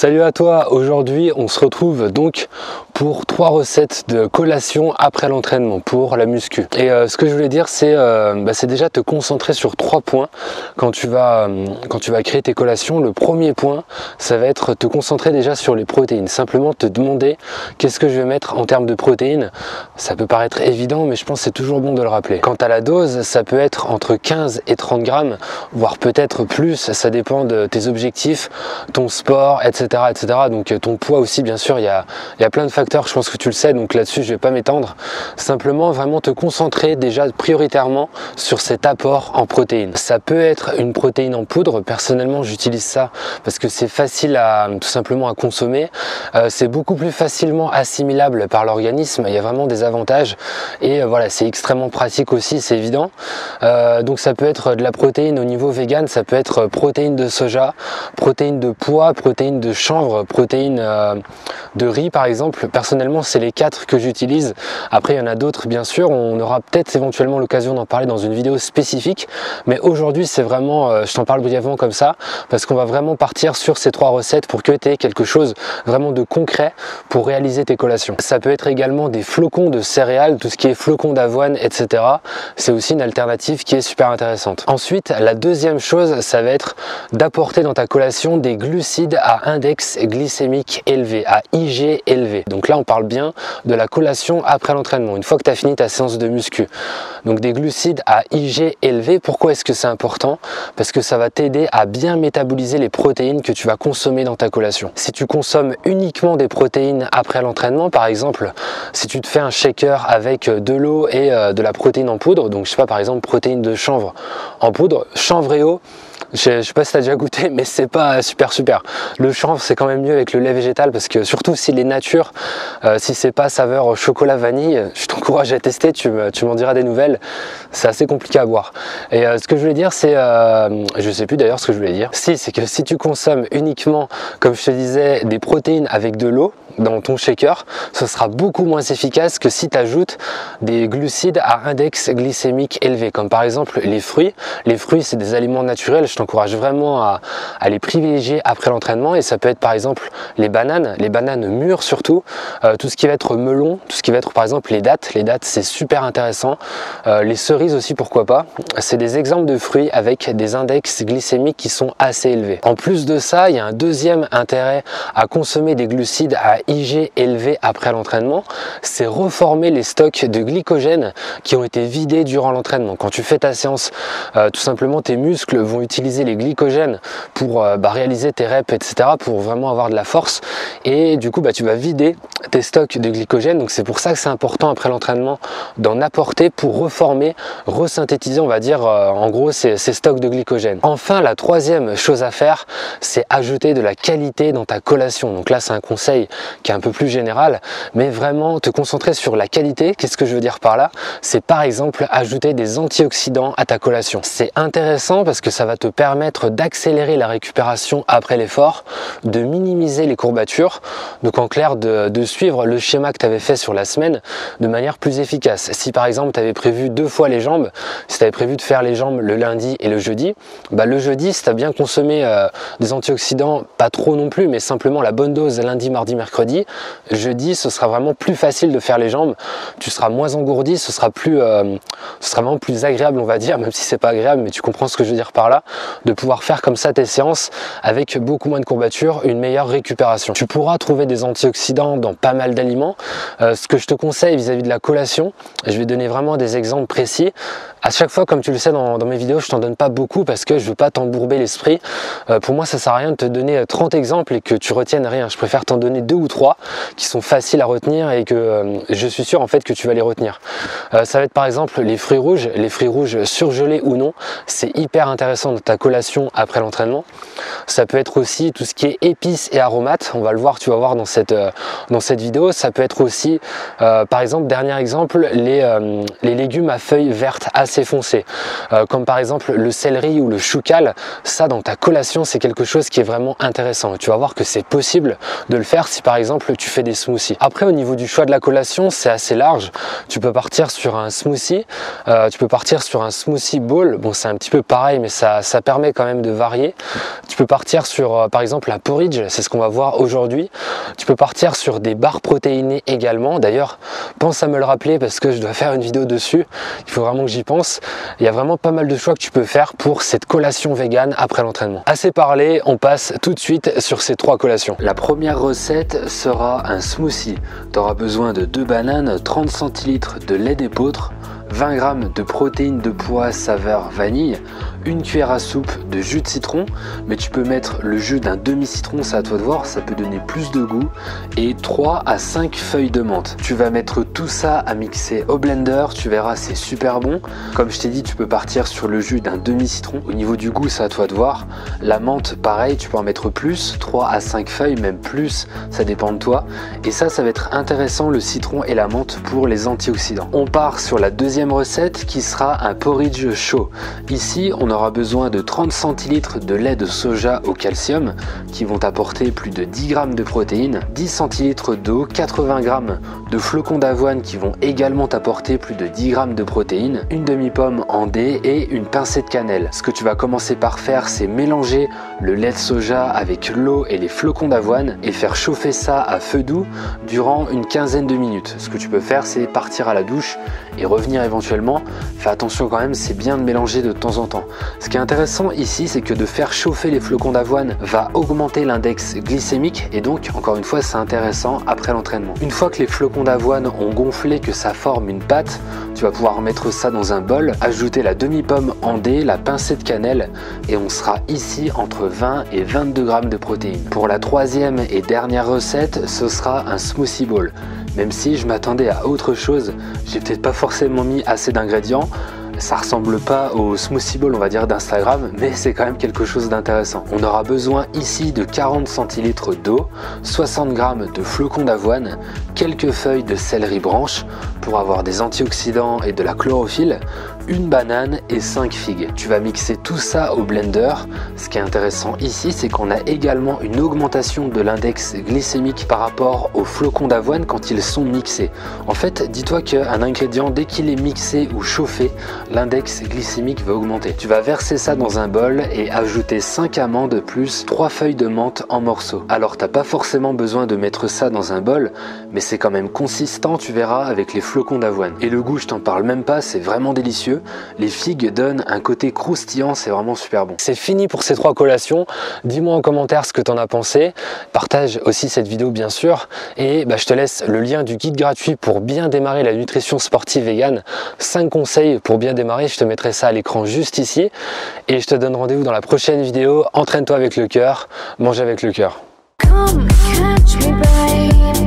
Salut à toi, aujourd'hui on se retrouve donc pour 3 recettes de collation après l'entraînement pour la muscu. Et ce que je voulais dire c'est déjà te concentrer sur 3 points quand tu vas créer tes collations. Le premier point, ça va être te concentrer déjà sur les protéines, simplement te demander qu'est-ce que je vais mettre en termes de protéines. Ça peut paraître évident mais je pense que c'est toujours bon de le rappeler. Quant à la dose, ça peut être entre 15 et 30 grammes, voire peut-être plus, ça dépend de tes objectifs, ton sport, etc. Donc ton poids aussi, bien sûr, il y a plein de facteurs, je pense que tu le sais, donc là-dessus je vais pas m'étendre. Simplement vraiment te concentrer déjà prioritairement sur cet apport en protéines. Ça peut être une protéine en poudre, personnellement j'utilise ça parce que c'est facile tout simplement à consommer, c'est beaucoup plus facilement assimilable par l'organisme, il y a vraiment des avantages et voilà, c'est extrêmement pratique aussi, c'est évident. Donc ça peut être de la protéine au niveau vegan, ça peut être protéines de soja, protéines de pois, protéines de chanvre, protéines de riz par exemple. Personnellement c'est les 4 que j'utilise. Après il y en a d'autres bien sûr, on aura peut-être éventuellement l'occasion d'en parler dans une vidéo spécifique, mais aujourd'hui c'est vraiment, je t'en parle brièvement comme ça parce qu'on va vraiment partir sur ces 3 recettes pour que tu aies quelque chose vraiment de concret pour réaliser tes collations. Ça peut être également des flocons de céréales, tout ce qui est flocons d'avoine, etc. C'est aussi une alternative qui est super intéressante. Ensuite, la deuxième chose, ça va être d'apporter dans ta collation des glucides à index glycémique élevé, à IG élevé. Donc là, on parle bien de la collation après l'entraînement, une fois que tu as fini ta séance de muscu. Donc des glucides à IG élevé, pourquoi est-ce que c'est important? Parce que ça va t'aider à bien métaboliser les protéines que tu vas consommer dans ta collation. Si tu consommes uniquement des protéines après l'entraînement, par exemple, si tu te fais un shaker avec de l'eau et de la protéine en poudre, donc je sais pas, par exemple protéines de chanvre en poudre, chanvre et eau, je sais pas si tu as déjà goûté, mais c'est pas super. Le chanvre c'est quand même mieux avec le lait végétal parce que surtout s'il est nature, si c'est pas saveur chocolat vanille, je t'encourage à tester, tu m'en diras des nouvelles, c'est assez compliqué à boire. Et ce que je voulais dire c'est, je sais plus d'ailleurs ce que je voulais dire, c'est que si tu consommes uniquement, comme je te disais, des protéines avec de l'eau dans ton shaker, ce sera beaucoup moins efficace que si tu ajoutes des glucides à index glycémique élevé, comme par exemple les fruits. Les fruits c'est des aliments naturels, je t'encourage vraiment à les privilégier après l'entraînement, et ça peut être par exemple les bananes mûres surtout, tout ce qui va être melon, tout ce qui va être par exemple les dattes c'est super intéressant, les cerises aussi pourquoi pas, c'est des exemples de fruits avec des index glycémiques qui sont assez élevés. En plus de ça, il y a un deuxième intérêt à consommer des glucides à IG élevé après l'entraînement, c'est reformer les stocks de glycogène qui ont été vidés durant l'entraînement. Quand tu fais ta séance, tout simplement tes muscles vont utiliser les glycogènes pour réaliser tes reps, etc., pour vraiment avoir de la force, et du coup tu vas vider tes stocks de glycogène. Donc c'est pour ça que c'est important après l'entraînement d'en apporter pour reformer, resynthétiser, on va dire en gros ces stocks de glycogène. Enfin, la troisième chose à faire, c'est ajouter de la qualité dans ta collation. Donc là c'est un conseil qui est un peu plus général, mais vraiment te concentrer sur la qualité. Qu'est-ce que je veux dire par là? C'est par exemple ajouter des antioxydants à ta collation. C'est intéressant parce que ça va te permettre d'accélérer la récupération après l'effort, de minimiser les courbatures, donc en clair de suivre le schéma que tu avais fait sur la semaine de manière plus efficace. Si par exemple tu avais prévu 2 fois les jambes, si tu avais prévu de faire les jambes le lundi et le jeudi, le jeudi si tu as bien consommé des antioxydants, pas trop non plus, mais simplement la bonne dose lundi, mardi, mercredi, jeudi ce sera vraiment plus facile de faire les jambes, tu seras moins engourdi, ce sera vraiment plus agréable, on va dire, même si c'est pas agréable, mais tu comprends ce que je veux dire par là, de pouvoir faire comme ça tes séances avec beaucoup moins de courbatures, une meilleure récupération. Tu pourras trouver des antioxydants dans pas mal d'aliments. Ce que je te conseille vis-à-vis de la collation, je vais donner vraiment des exemples précis. À chaque fois, comme tu le sais dans mes vidéos, je t'en donne pas beaucoup parce que je veux pas t'embourber l'esprit. Pour moi ça sert à rien de te donner 30 exemples et que tu retiennes rien. Je préfère t'en donner 2 ou 3 qui sont faciles à retenir et que je suis sûr en fait que tu vas les retenir. Ça va être par exemple les fruits rouges surgelés ou non, c'est hyper intéressant dans ta collation après l'entraînement. Ça peut être aussi tout ce qui est épices et aromates, on va le voir, tu vas voir dans cette vidéo. Ça peut être aussi par exemple, dernier exemple, les légumes à feuilles vertes assez foncées, comme par exemple le céleri ou le choucal. Ça dans ta collation c'est quelque chose qui est vraiment intéressant, tu vas voir que c'est possible de le faire si par exemple tu fais des smoothies. Après au niveau du choix de la collation c'est assez large, tu peux partir sur un smoothie, bowl, bon c'est un petit peu pareil mais ça permet quand même de varier. Tu peux partir sur par exemple un porridge, c'est ce qu'on va voir aujourd'hui. Tu peux partir sur des barres protéinées également. D'ailleurs, pense à me le rappeler parce que je dois faire une vidéo dessus. Il faut vraiment que j'y pense. Il y a vraiment pas mal de choix que tu peux faire pour cette collation vegan après l'entraînement. Assez parlé, on passe tout de suite sur ces 3 collations. La première recette sera un smoothie. Tu auras besoin de 2 bananes, 30 centilitres de lait d'épeautre, 20 g de protéines de pois saveur vanille, une cuillère à soupe de jus de citron, mais tu peux mettre le jus d'un demi-citron, c'est à toi de voir, ça peut donner plus de goût, et 3 à 5 feuilles de menthe. Tu vas mettre tout ça à mixer au blender, tu verras c'est super bon. Comme je t'ai dit, tu peux partir sur le jus d'un demi-citron. Au niveau du goût, c'est à toi de voir. La menthe, pareil, tu peux en mettre plus, 3 à 5 feuilles, même plus, ça dépend de toi. Et ça va être intéressant, le citron et la menthe pour les antioxydants. On part sur la deuxième recette qui sera un porridge chaud. Ici, on aura besoin de 30 centilitres de lait de soja au calcium qui vont apporter plus de 10 g de protéines, 10 centilitres d'eau, 80 g de flocons d'avoine qui vont également apporter plus de 10 g de protéines, une demi-pomme en dés et une pincée de cannelle. Ce que tu vas commencer par faire, c'est mélanger le lait de soja avec l'eau et les flocons d'avoine et faire chauffer ça à feu doux durant une quinzaine de minutes. Ce que tu peux faire, c'est partir à la douche et revenir éventuellement. Fais attention quand même, c'est bien de mélanger de temps en temps. Ce qui est intéressant ici, c'est que de faire chauffer les flocons d'avoine va augmenter l'index glycémique et donc encore une fois c'est intéressant après l'entraînement. Une fois que les flocons d'avoine ont gonflé, que ça forme une pâte, tu vas pouvoir mettre ça dans un bol, ajouter la demi-pomme en dés, la pincée de cannelle et on sera ici entre 20 et 22 g de protéines. Pour la troisième et dernière recette, ce sera un smoothie bowl. Même si je m'attendais à autre chose, j'ai peut-être pas forcément mis assez d'ingrédients. Ça ressemble pas au smoothie bowl on va dire d'Instagram, mais c'est quand même quelque chose d'intéressant. On aura besoin ici de 40 centilitres d'eau, 60 g de flocons d'avoine, quelques feuilles de céleri branche pour avoir des antioxydants et de la chlorophylle, une banane et 5 figues. Tu vas mixer tout ça au blender. Ce qui est intéressant ici, c'est qu'on a également une augmentation de l'index glycémique par rapport aux flocons d'avoine quand ils sont mixés. En fait, dis-toi qu'un ingrédient, dès qu'il est mixé ou chauffé, l'index glycémique va augmenter. Tu vas verser ça dans un bol et ajouter 5 amandes plus 3 feuilles de menthe en morceaux. Alors t'as pas forcément besoin de mettre ça dans un bol, mais c'est quand même consistant, tu verras, avec les flocons d'avoine. Et le goût, je t'en parle même pas, c'est vraiment délicieux. Les figues donnent un côté croustillant, c'est vraiment super bon. C'est fini pour ces 3 collations. Dis-moi en commentaire ce que t'en as pensé. Partage aussi cette vidéo bien sûr. Et je te laisse le lien du guide gratuit pour bien démarrer la nutrition sportive végane. 5 conseils pour bien démarrer, je te mettrai ça à l'écran juste ici. Et je te donne rendez-vous dans la prochaine vidéo. Entraîne-toi avec le cœur, mange avec le cœur. Come, catch me, babe.